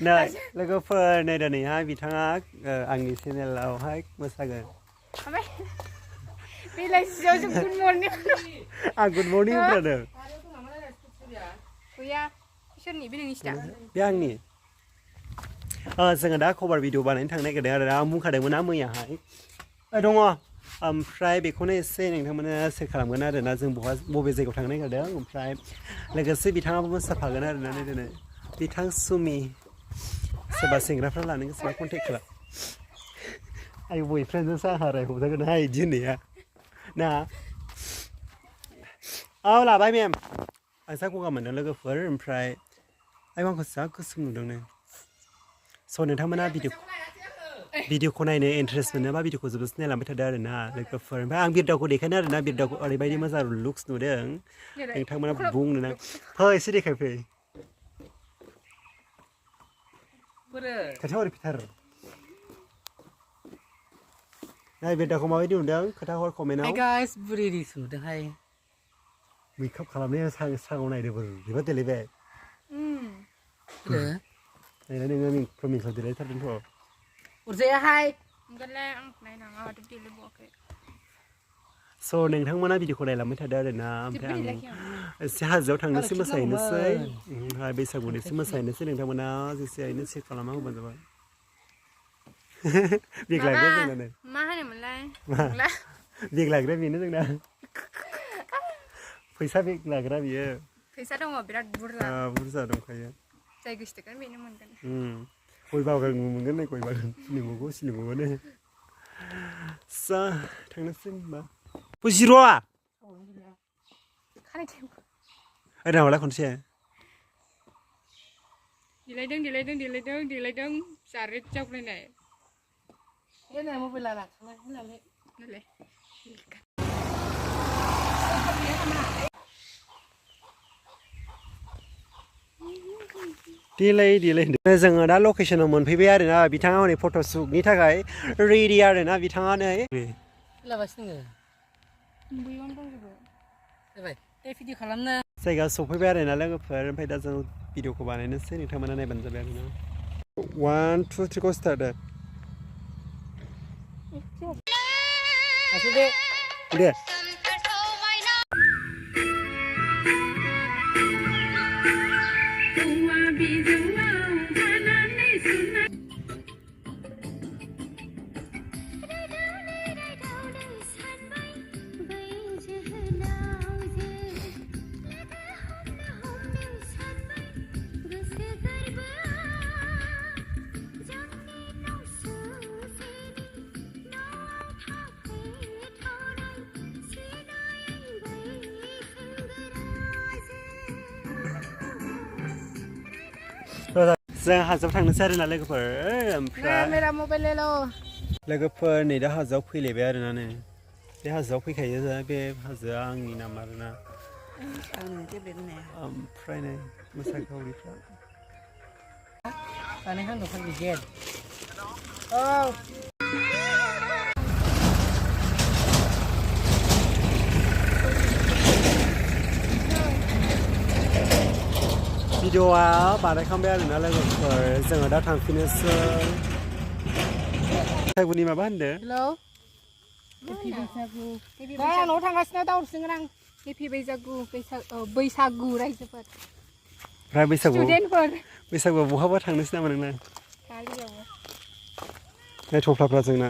नै लोगोफोर नै दिनैहाय बिथाङा आंनि चेनेलावहाय मोसागोन बेलासियाव गुड मर्निं आं गुड मर्निं बुंदों गैया सोरनि बे नोंनिसो बे आंनि जोङो दा कभार भिडिअ बानायनो थांनो नागिरदों आरो आं बुंखादोंमोन ना मैयाहाय दङ ओमफ्राय बेखौनो एसे नोंथांमोना सेयार खालामगोन आरोना जों बबे जायगायाव थांनो नागिरदों ओमफ्राय लोगोसे बिथाङाबो मोसाफागोन आरोना दिनै बिथां सुमि सोरबा सेंग्राफ्रा लानो गोसोबा कन्टेक्ट खालाम आइ बयफ्रेन्डजोंसो आंहा रायहरजागोनहाय बिदि होननाया ना औ लाबाय मेम आं जा गगा मोनदों लोगोफोर ओमफ्राय आइ आंखौ जा गोसोम नुदों नै स' नोंथांमोना भिडिअखौ नायनो इन्टारेस्ट मोनोबा भिडिअखौ जोबोद नायलांबाय थादों आरोना लोगोफोर ओमफ्राय आं बिरदावखौ देखायनो आरोना बिरदावखौ ओरैबायदि मोजां लुक्स नुदों नोंथांमोना बुंनो ना फै एसे देखायफै खोथा हरफिथार नाय बिरदावखौ माबायदि नुदों खोथा हर कमेन्टआव हाय गाइस बुरि रिस नुदोंहाय मेकआप खालामनाया सागाव नायदोंबो बेबा देलायबाय नायना नोङो प्रमिसआव देलायथारदोंथ' उरजायाहाय ओंखारलाय आं नायनाङा माथो देलायबावाखै स' नोंथांमोना भिडिअखौ नायलांबाय थादों आरोना ओमफ्राय आं एसे हाजोआव थांनोसै मोसाहैनोसै ओमफ्राय बैसागुनि एसे मोसाहैनोसै नोंथांमोना जेसे हायो चेक खालामना होबानो जाबाय बेग लाग्राया जोंना मा होनोमोनलाय बेग लाग्राया बेनो जोंना फैसा बेग लाग्रा बियो फैसा दङ बिराद बुरजा दंखायो जाय गोसोथोगोन बेनो मोनगोन गय बागान मोनगोन नै गय बागान सिलिगौआनो जा थांनोसै होनबा बुजिर'आ ओरैनावलाय खनसे देलायदों जारेद जावलायनाय मबाइल लाना थांलाय देलाय जोङो दा लकेसनाव मोनफैबाय आरोना बिथाङा हनै फट'शुटनि थाखाय रेडि आरोना बिथाङा नै जायगा सफैबाय आरोना लोगोफोर ओमफ्राय दा जों भिडिअखौ बानायनोसै नोंथांमोना नायबानो जाबाय आरोना 1 2 3 go start दे जों हाजोआव थांनोसै आरोना लोगोफोर ओमफ्राय लोगोफोर नै दा हाजोआव फैलायबाय आरोना नै बे हाजोआव फैखायो बे हाजोआ आंनि नाम आरोना ओमफ्राय नै मोसाखावरिफ्रा भिडिअआ बानायखांबाय आरोना लोगोफोर जोङो दा थांफिनोसै बैसागुनि माबा होनदो हेलौ न'आव थांगासिनो दावरसिगोन आं हेपि बैसागु रायजोफोर ओमफ्राय बैसागुआव बहाबा थांनोसै नामा नोंना नै थफ्लाफ्रा जोंना